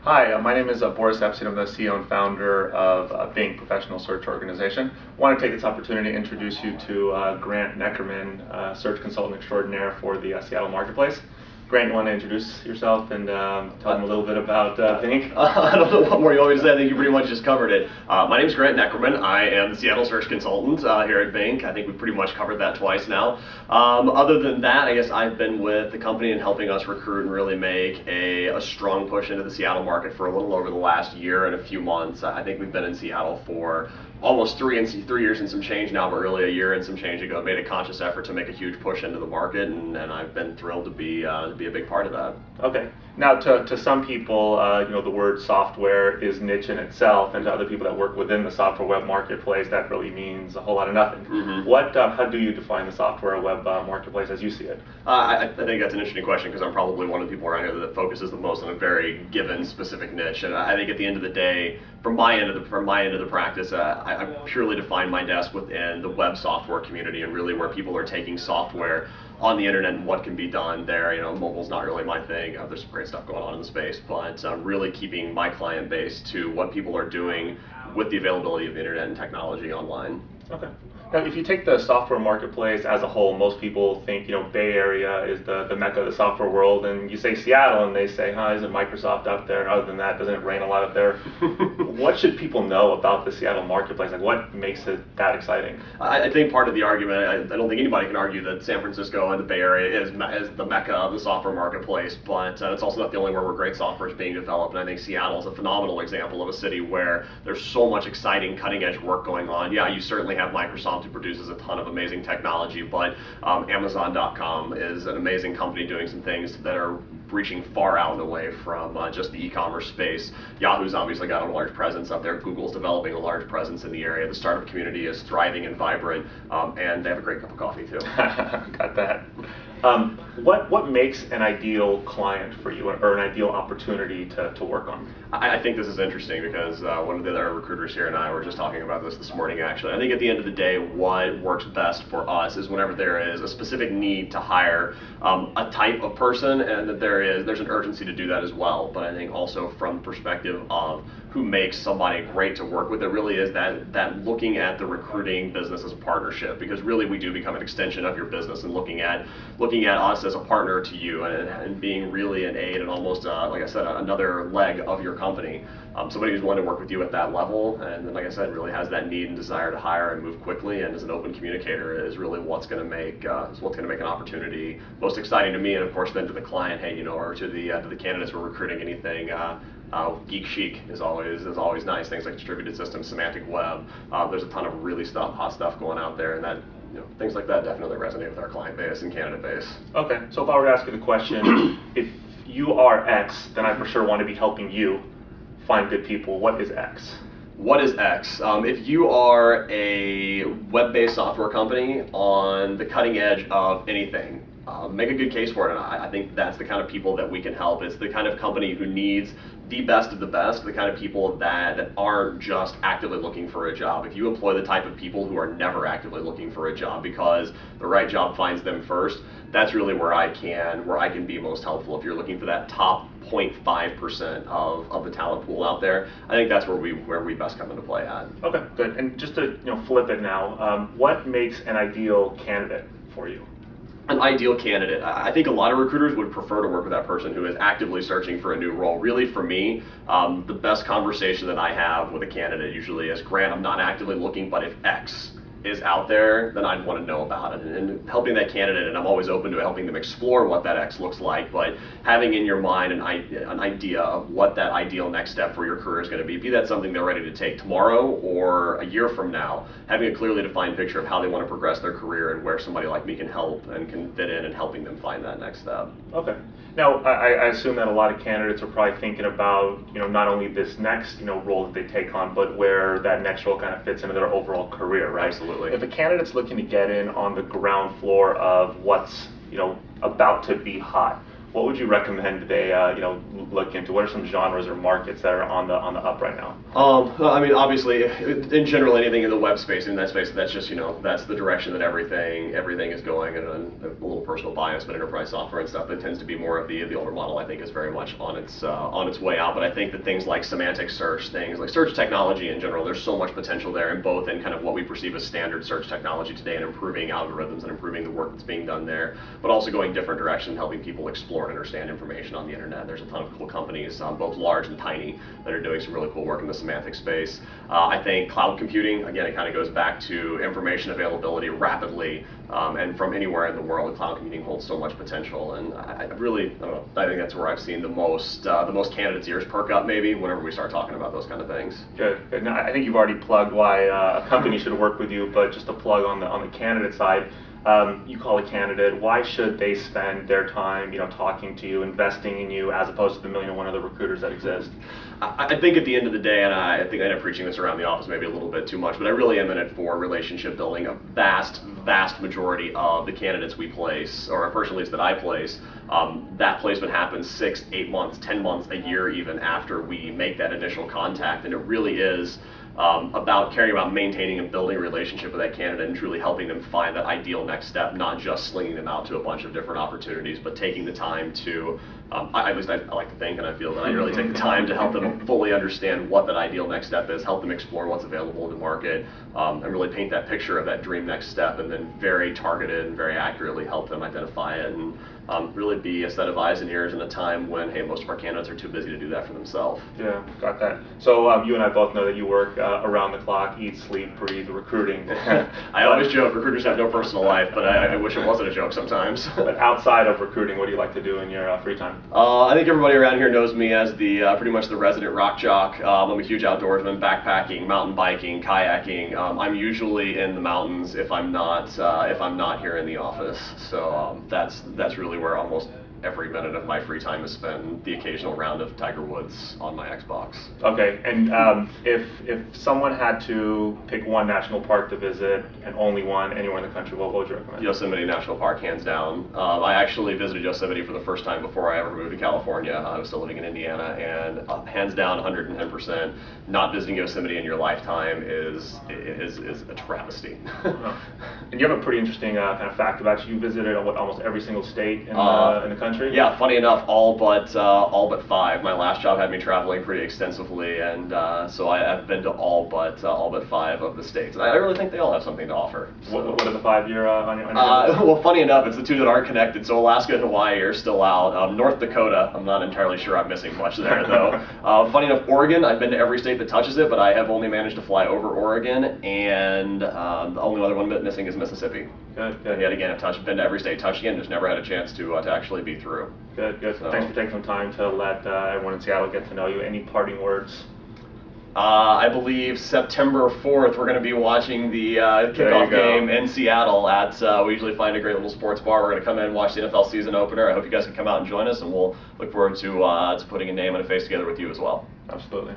Hi, my name is Boris Epstein. I'm the CEO and founder of BINC, Professional Search Organization. I want to take this opportunity to introduce you to Grant Neckermann, Search Consultant Extraordinaire for the Seattle Marketplace. Grant, you want to introduce yourself and tell them a little bit about BINC? I don't know what more you want me to say. I think you pretty much just covered it. My name is Grant Neckermann. I am the Seattle Search Consultant here at BINC. I think we've pretty much covered that twice now. Other than that, I guess I've been with the company and helping us recruit and really make a strong push into the Seattle market for a little over the last year and a few months. I think we've been in Seattle for almost 3 years and some change now, but really a year and some change ago. Made a conscious effort to make a huge push into the market, and I've been thrilled to be a big part of that. Okay. Now, to some people, the word software is niche in itself, and to other people that work within the software web marketplace, that really means a whole lot of nothing. Mm-hmm. How do you define the software web marketplace as you see it? I think that's an interesting question because I'm probably one of the people around here that focuses the most on a very given specific niche, and I think at the end of the day, from my end of the practice, I purely define my desk within the web software community and really where people are taking software on the internet and what can be done there. Mobile's not really my thing. There's some great stuff going on in the space, but really keeping my client base to what people are doing with the availability of the internet and technology online. Okay. Now, if you take the software marketplace as a whole, most people think, Bay Area is the mecca of the software world, and you say Seattle, and they say, isn't Microsoft up there? And other than that, doesn't it rain a lot up there? What should people know about the Seattle marketplace? Like, what makes it that exciting? I think part of the argument, I don't think anybody can argue that San Francisco and the Bay Area is the mecca of the software marketplace, but it's also not the only where great software is being developed, and I think Seattle is a phenomenal example of a city where there's so much exciting, cutting-edge work going on. Yeah, you certainly have Microsoft, who produces a ton of amazing technology, but Amazon.com is an amazing company doing some things that are reaching far out and away from just the e-commerce space. Yahoo's obviously got a large presence up there. Google's developing a large presence in the area. The startup community is thriving and vibrant, and they have a great cup of coffee too. Got that. What makes an ideal client for you, or an ideal opportunity to work on? I think this is interesting because one of the other recruiters here and I were just talking about this morning, actually. I think at the end of the day, what works best for us is whenever there is a specific need to hire a type of person, and that there's an urgency to do that as well. But I think also from the perspective of who makes somebody great to work with, it really is that looking at the recruiting business as a partnership, because really we do become an extension of your business, and looking at us as a partner to you, and being really an aid and almost, like I said, another leg of your company. Somebody who's willing to work with you at that level, and then, like I said, really has that need and desire to hire and move quickly, and is an open communicator, is really what's going to make an opportunity most exciting to me, and of course then to the client. Hey, or to the candidates we're recruiting, anything geek chic is always nice. Things like distributed systems, semantic web. There's a ton of really hot stuff going out there, and that things like that definitely resonate with our client base and candidate base. Okay, so if I were to ask you the question, if you are X, then I for sure want to be helping you find good people. What is X? What is X? If you are a web-based software company on the cutting edge of anything, make a good case for it, and I think that's the kind of people that we can help. It's the kind of company who needs the best of the best, the kind of people that aren't just actively looking for a job. If you employ the type of people who are never actively looking for a job because the right job finds them first, that's really where I can be most helpful. If you're looking for that top 0.5% of the talent pool out there, I think that's where we best come into play at. Okay, good. And just to flip it now, what makes an ideal candidate for you? An ideal candidate. I think a lot of recruiters would prefer to work with that person who is actively searching for a new role. Really, for me, the best conversation that I have with a candidate usually is, Grant, I'm not actively looking, but if X is out there, then I'd want to know about it. And helping that candidate, and I'm always open to helping them explore what that X looks like, but having in your mind an idea of what that ideal next step for your career is going to be that something they're ready to take tomorrow or a year from now, having a clearly defined picture of how they want to progress their career and where somebody like me can help and can fit in and helping them find that next step. Okay. Now, I assume that a lot of candidates are probably thinking about, not only this next, role that they take on, but where that next role kind of fits into their overall career, right? Absolutely. If a candidate's looking to get in on the ground floor of what's, about to be hot, what would you recommend they look into? What are some genres or markets that are on the up right now? I mean, obviously, in general, anything in the web space, in that space, that's just, that's the direction that everything is going. And a little personal bias, but enterprise software and stuff, that tends to be more of the older model. I think is very much on its way out. But I think that things like semantic search, things like search technology in general, there's so much potential there in both in kind of what we perceive as standard search technology today and improving algorithms and improving the work that's being done there, but also going different direction, helping people explore and understand information on the internet. There's a ton of cool companies, both large and tiny, that are doing some really cool work in the semantic space. I think cloud computing, again, it kind of goes back to information availability rapidly and from anywhere in the world. Cloud computing holds so much potential, and I don't know, I think that's where I've seen the most candidates' ears perk up maybe whenever we start talking about those kind of things. Good. Now, I think you've already plugged why a company should work with you, but just a plug on the candidate side. You call a candidate, why should they spend their time, talking to you, investing in you, as opposed to the million and one other recruiters that exist? I think at the end of the day, and I think I end up preaching this around the office maybe a little bit too much, but I really am in it for relationship building. A vast majority of the candidates we place, or personally that I place, that placement happens 6, 8 months, 10 months, a year even after we make that initial contact, and it really is about caring about maintaining and building a relationship with that candidate and truly helping them find that ideal next step, not just slinging them out to a bunch of different opportunities, but taking the time to, at least I like to think, and I feel that I really take the time to help them fully understand what that ideal next step is, help them explore what's available in the market, and really paint that picture of that dream next step, and then very targeted and very accurately help them identify it, and really be a set of eyes and ears in a time when, hey, most of our candidates are too busy to do that for themselves. Yeah, got that. So you and I both know that you work around the clock, eat, sleep, breathe, recruiting. I always joke recruiters have no personal life, but I wish it wasn't a joke sometimes. But outside of recruiting, what do you like to do in your free time? I think everybody around here knows me as the pretty much the resident rock jock. I'm a huge outdoorsman, backpacking, mountain biking, kayaking. I'm usually in the mountains if I'm not here in the office. So that's really where almost every minute of my free time is spent. The occasional round of Tiger Woods on my Xbox. Okay, and if someone had to pick one national park to visit, and only one, anywhere in the country, what would you recommend? Yosemite National Park, hands down. I actually visited Yosemite for the first time before I ever moved to California. I was still living in Indiana, and hands down, 110%, not visiting Yosemite in your lifetime is a travesty. And you have a pretty interesting kind of fact about you. You visited almost every single state in the country. Yeah, funny enough, all but 5. My last job had me traveling pretty extensively, and so I've been to all but 5 of the states. And I really think they all have something to offer. So. What are the 5 you're on your list? Well, funny enough, it's the 2 that aren't connected. So Alaska and Hawaii are still out. North Dakota, I'm not entirely sure I'm missing much there though. Funny enough, Oregon, I've been to every state that touches it, but I have only managed to fly over Oregon, and the only other one missing is Mississippi. Good. And yet again, I've been to every state, touched again, just never had a chance to actually be through. Good. So. Thanks for taking some time to let everyone in Seattle get to know you. Any parting words? I believe September 4th, we're going to be watching the kickoff game in Seattle at, we usually find a great little sports bar. We're going to come in and watch the NFL season opener. I hope you guys can come out and join us, and we'll look forward to putting a name and a face together with you as well. Absolutely.